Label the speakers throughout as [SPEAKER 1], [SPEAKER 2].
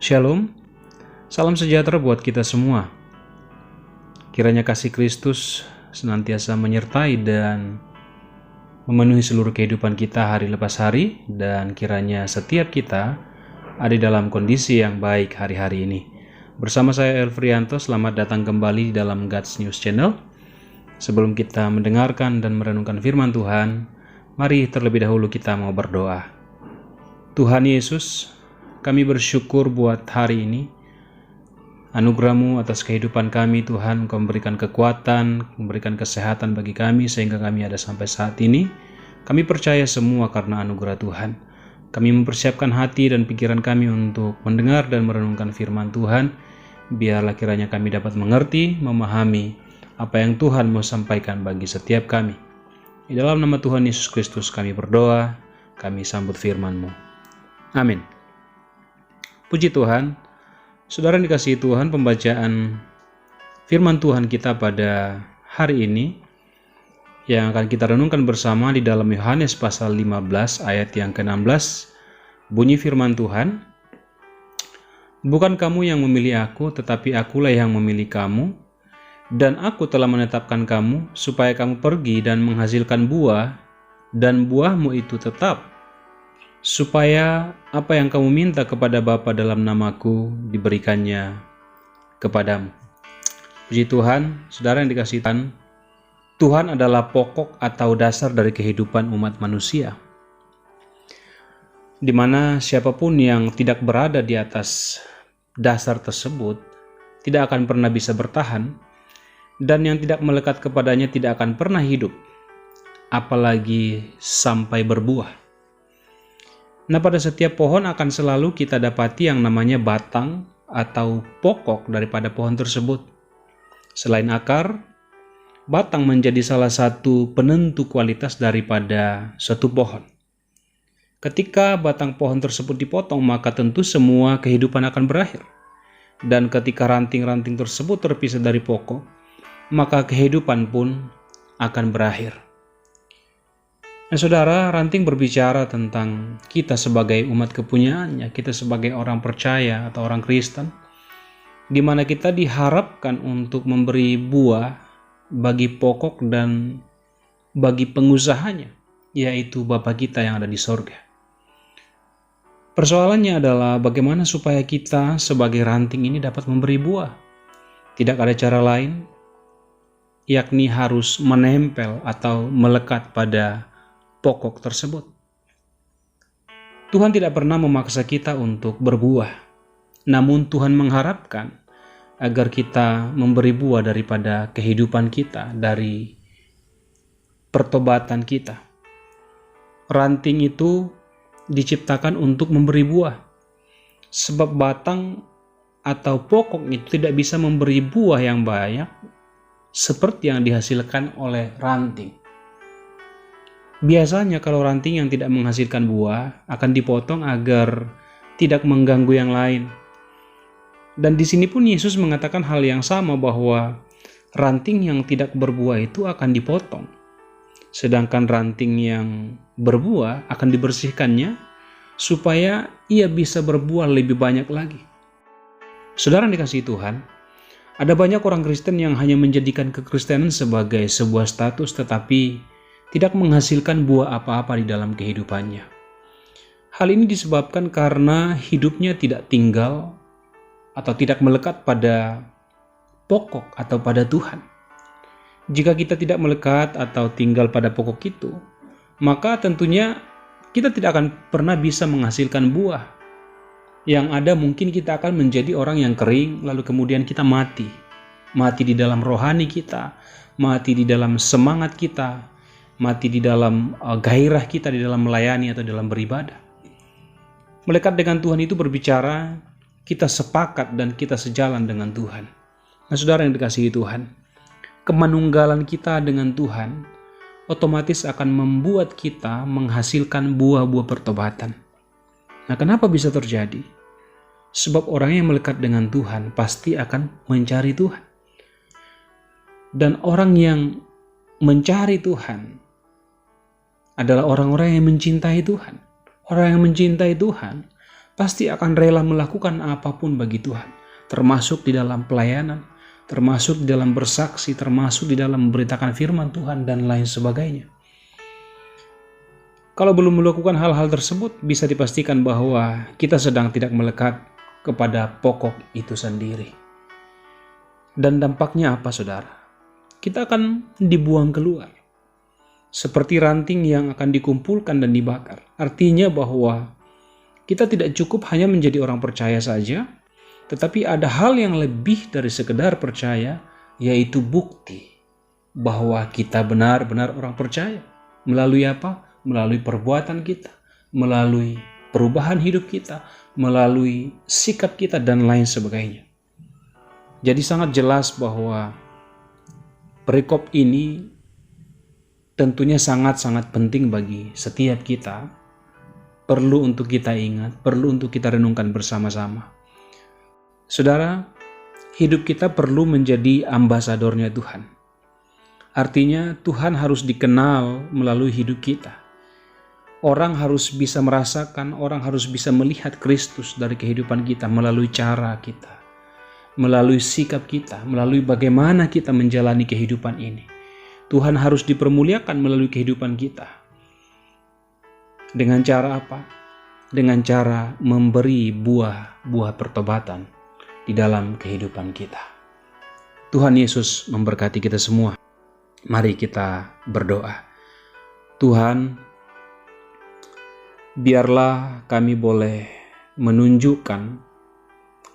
[SPEAKER 1] Shalom, salam sejahtera buat kita semua. Kiranya kasih Kristus senantiasa menyertai dan memenuhi seluruh kehidupan kita hari lepas hari, dan kiranya setiap kita ada dalam kondisi yang baik hari-hari ini. Bersama saya Elfrianto, selamat datang kembali dalam God's News Channel. Sebelum kita mendengarkan dan merenungkan firman Tuhan, mari terlebih dahulu kita mau berdoa. Tuhan Yesus, kami bersyukur buat hari ini. Anugerah-Mu atas kehidupan kami, Tuhan. Engkau memberikan kekuatan, memberikan kesehatan bagi kami sehingga kami ada sampai saat ini. Kami percaya semua karena anugerah Tuhan. Kami mempersiapkan hati dan pikiran kami untuk mendengar dan merenungkan firman Tuhan. Biarlah kiranya kami dapat mengerti, memahami apa yang Tuhan mau sampaikan bagi setiap kami. Di dalam nama Tuhan Yesus Kristus kami berdoa, kami sambut firman-Mu. Amin. Puji Tuhan, saudara yang dikasihi Tuhan, pembacaan firman Tuhan kita pada hari ini yang akan kita renungkan bersama di dalam Yohanes pasal 15 ayat yang ke-16, bunyi firman Tuhan, "Bukan kamu yang memilih aku, tetapi akulah yang memilih kamu, dan aku telah menetapkan kamu supaya kamu pergi dan menghasilkan buah, dan buahmu itu tetap, supaya apa yang kamu minta kepada Bapa dalam namaku diberikannya kepadamu." Puji Tuhan, saudara yang dikasihi Tuhan, Tuhan adalah pokok atau dasar dari kehidupan umat manusia, di mana siapapun yang tidak berada di atas dasar tersebut tidak akan pernah bisa bertahan, dan yang tidak melekat kepadanya tidak akan pernah hidup, apalagi sampai berbuah. Nah, pada setiap pohon akan selalu kita dapati yang namanya batang atau pokok daripada pohon tersebut. Selain akar, batang menjadi salah satu penentu kualitas daripada suatu pohon. Ketika batang pohon tersebut dipotong, maka tentu semua kehidupan akan berakhir. Dan ketika ranting-ranting tersebut terpisah dari pokok, maka kehidupan pun akan berakhir. Nah, saudara, ranting berbicara tentang kita sebagai umat kepunyaannya, kita sebagai orang percaya atau orang Kristen, di mana kita diharapkan untuk memberi buah bagi pokok dan bagi pengusahanya, yaitu Bapa kita yang ada di sorga. Persoalannya adalah bagaimana supaya kita sebagai ranting ini dapat memberi buah. Tidak ada cara lain, yakni harus menempel atau melekat pada pokok tersebut. Tuhan tidak pernah memaksa kita untuk berbuah, namun Tuhan mengharapkan agar kita memberi buah daripada kehidupan kita, dari pertobatan kita. Ranting itu diciptakan untuk memberi buah, sebab batang atau pokok itu tidak bisa memberi buah yang banyak seperti yang dihasilkan oleh ranting. Biasanya kalau ranting yang tidak menghasilkan buah akan dipotong agar tidak mengganggu yang lain. Dan di sini pun Yesus mengatakan hal yang sama, bahwa ranting yang tidak berbuah itu akan dipotong. Sedangkan ranting yang berbuah akan dibersihkannya supaya ia bisa berbuah lebih banyak lagi. Saudara yang dikasihi Tuhan, ada banyak orang Kristen yang hanya menjadikan kekristenan sebagai sebuah status tetapi tidak menghasilkan buah apa-apa di dalam kehidupannya. Hal ini disebabkan karena hidupnya tidak tinggal atau tidak melekat pada pokok atau pada Tuhan. Jika kita tidak melekat atau tinggal pada pokok itu, maka tentunya kita tidak akan pernah bisa menghasilkan buah. Yang ada mungkin kita akan menjadi orang yang kering, lalu kemudian kita mati. Mati di dalam rohani kita, mati di dalam semangat kita, mati di dalam gairah kita di dalam melayani atau dalam beribadah. Melekat dengan Tuhan itu berbicara kita sepakat dan kita sejalan dengan Tuhan. Nah, saudara yang dikasihi Tuhan, kemanunggalan kita dengan Tuhan otomatis akan membuat kita menghasilkan buah-buah pertobatan. Nah, kenapa bisa terjadi? Sebab orang yang melekat dengan Tuhan pasti akan mencari Tuhan. Dan orang yang mencari Tuhan adalah orang-orang yang mencintai Tuhan. Orang yang mencintai Tuhan pasti akan rela melakukan apapun bagi Tuhan, termasuk di dalam pelayanan, termasuk di dalam bersaksi, termasuk di dalam memberitakan firman Tuhan, dan lain sebagainya. Kalau belum melakukan hal-hal tersebut, bisa dipastikan bahwa kita sedang tidak melekat kepada pokok itu sendiri. Dan dampaknya apa, saudara? Kita akan dibuang keluar, seperti ranting yang akan dikumpulkan dan dibakar. Artinya bahwa kita tidak cukup hanya menjadi orang percaya saja, tetapi ada hal yang lebih dari sekedar percaya, yaitu bukti bahwa kita benar-benar orang percaya. Melalui apa? Melalui perbuatan kita, melalui perubahan hidup kita, melalui sikap kita, dan lain sebagainya. Jadi sangat jelas bahwa perikop ini tentunya sangat-sangat penting bagi setiap kita. Perlu untuk kita ingat, perlu untuk kita renungkan bersama-sama. Saudara, hidup kita perlu menjadi ambasadornya Tuhan. Artinya Tuhan harus dikenal melalui hidup kita. Orang harus bisa merasakan, orang harus bisa melihat Kristus dari kehidupan kita melalui cara kita, melalui sikap kita, melalui bagaimana kita menjalani kehidupan ini. Tuhan harus dipermuliakan melalui kehidupan kita. Dengan cara apa? Dengan cara memberi buah pertobatan di dalam kehidupan kita. Tuhan Yesus memberkati kita semua. Mari kita berdoa. Tuhan, biarlah kami boleh menunjukkan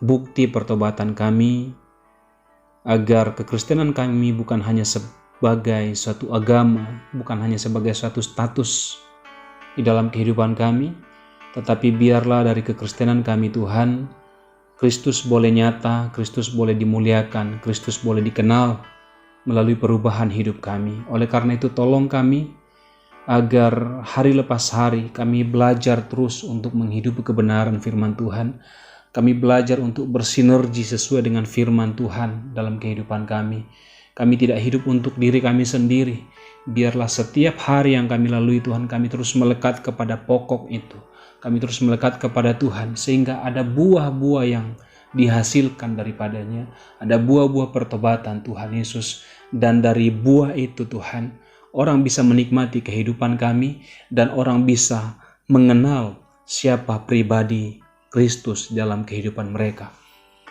[SPEAKER 1] bukti pertobatan kami, agar kekristenan kami bukan hanya sebagai suatu agama, bukan hanya sebagai suatu status di dalam kehidupan kami, tetapi biarlah dari kekristenan kami Tuhan, Kristus boleh nyata, Kristus boleh dimuliakan, Kristus boleh dikenal melalui perubahan hidup kami. Oleh karena itu tolong kami agar hari lepas hari kami belajar terus untuk menghidupi kebenaran firman Tuhan. Kami belajar untuk bersinergi sesuai dengan firman Tuhan dalam kehidupan kami. Kami tidak hidup untuk diri kami sendiri. Biarlah setiap hari yang kami lalui Tuhan, kami terus melekat kepada pokok itu. Kami terus melekat kepada Tuhan sehingga ada buah-buah yang dihasilkan daripadanya. Ada buah-buah pertobatan Tuhan Yesus. Dan dari buah itu Tuhan, orang bisa menikmati kehidupan kami dan orang bisa mengenal siapa pribadi Kristus dalam kehidupan mereka.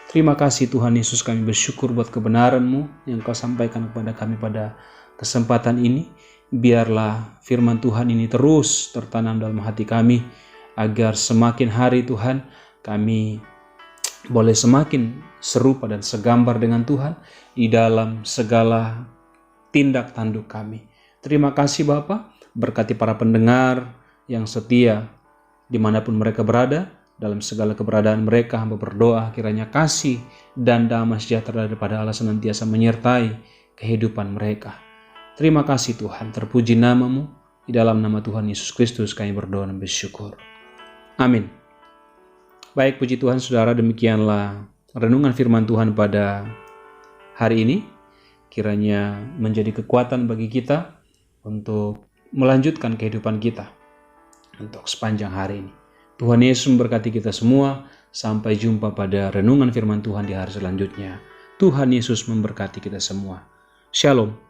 [SPEAKER 1] Terima kasih Tuhan Yesus, kami bersyukur buat kebenaran-Mu yang Kau sampaikan kepada kami pada kesempatan ini. Biarlah firman Tuhan ini terus tertanam dalam hati kami, agar semakin hari Tuhan kami boleh semakin serupa dan segambar dengan Tuhan di dalam segala tindak tanduk kami. Terima kasih Bapa, berkati para pendengar yang setia dimanapun mereka berada. Dalam segala keberadaan mereka, hamba berdoa kiranya kasih dan damai sejahtera daripada Allah senantiasa menyertai kehidupan mereka. Terima kasih Tuhan, terpuji nama-Mu. Di dalam nama Tuhan Yesus Kristus kami berdoa dan bersyukur. Amin. Baik, puji Tuhan saudara, demikianlah renungan firman Tuhan pada hari ini. Kiranya menjadi kekuatan bagi kita untuk melanjutkan kehidupan kita untuk sepanjang hari ini. Tuhan Yesus memberkati kita semua. Sampai jumpa pada renungan firman Tuhan di hari selanjutnya. Tuhan Yesus memberkati kita semua. Shalom.